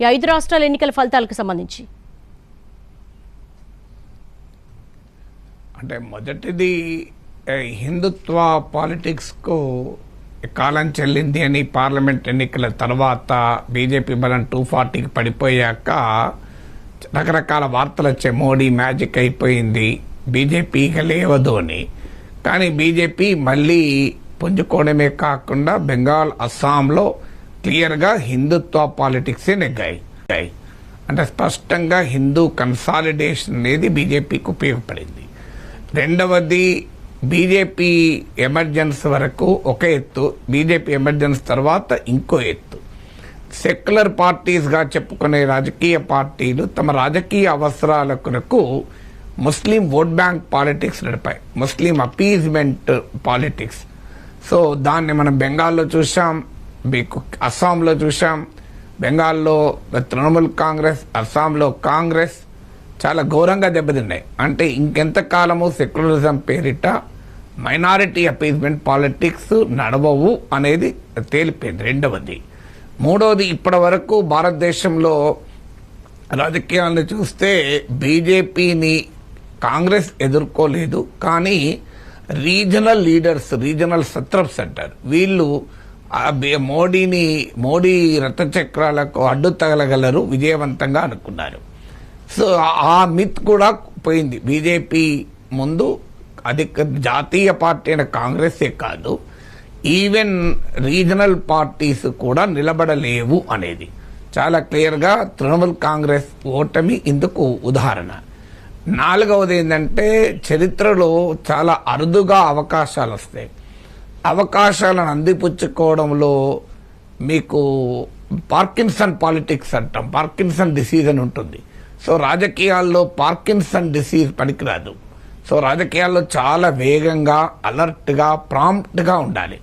ఈ 5 రాష్ట్రాల ఎన్నికల ఫలితాలకు సంబంధించి? అంటే మొదటిది హిందుత్వ పాలిటిక్స్కు కాలం చెల్లింది అని పార్లమెంట్ ఎన్నికల తర్వాత బీజేపీ బలం 240కి పడిపోయాక రకరకాల వార్తలు వచ్చాయి. మోడీ మ్యాజిక్ అయిపోయింది, బీజేపీ ఇక లేవదు అని. కానీ బీజేపీ మళ్ళీ పుంజుకోవడమే కాకుండా బెంగాల్, అస్సాంలో క్లియర్గా హిందుత్వ పాలిటిక్సే నెగ్గాయి. అంటే స్పష్టంగా హిందూ కన్సాలిడేషన్ అనేది బీజేపీకి ఉపయోగపడింది. రెండవది, బీజేపీ ఎమర్జెన్స్ వరకు ఒక ఎత్తు, బీజేపీ ఎమర్జెన్స్ తర్వాత ఇంకో ఎత్తు. సెక్యులర్ పార్టీస్గా చెప్పుకునే రాజకీయ పార్టీలు తమ రాజకీయ అవసరాల కొరకు ముస్లిం ఓట్ బ్యాంక్ పాలిటిక్స్ నడిపాయి, ముస్లిం అపీజ్మెంట్ పాలిటిక్స్. సో దాన్ని మనం బెంగాల్లో చూసాం, అస్సాంలో చూసాం. బెంగాల్లో తృణమూల్ కాంగ్రెస్, అస్సాంలో కాంగ్రెస్ చాలా ఘోరంగా దెబ్బతిన్నాయి. అంటే ఇంకెంతకాలము సెక్యులరిజం పేరిట మైనారిటీ అపీజ్మెంట్ పాలిటిక్స్ నడవవు అనేది తేలిపోయింది. రెండవది. మూడవది, ఇప్పటి వరకు భారతదేశంలో రాజకీయాలను చూస్తే బీజేపీని కాంగ్రెస్ ఎదుర్కోలేదు, కానీ రీజనల్ లీడర్స్, రీజనల్ సత్రప్స్ అంటారు, వీళ్ళు మోడీ రథచక్రాలకు అడ్డు తగలగలరు విజయవంతంగా అనుకున్నారు. సో ఆ మిత్ కూడా పోయింది. బీజేపీ ముందు అధిక జాతీయ పార్టీ అయిన కాంగ్రెసే కాదు, ఈవెన్ రీజనల్ పార్టీస్ కూడా నిలబడలేవు అనేది చాలా క్లియర్గా తృణమూల్ కాంగ్రెస్ ఓటమి ఇందుకు ఉదాహరణ. నాలుగవది ఏంటంటే, చరిత్రలో చాలా అరుదుగా అవకాశాలు వస్తాయి. అవకాశాలను అందిపుచ్చుకోవడంలో మీకు పార్కిన్సన్ పాలిటిక్స్ అంటాం, పార్కిన్సన్ డిసీజ్ అని ఉంటుంది. సో రాజకీయాల్లో పార్కిన్సన్ డిసీజ్ పనికిరాదు. సో రాజకీయాల్లో చాలా వేగంగా, అలర్ట్గా, ప్రాంప్ట్గా ఉండాలి.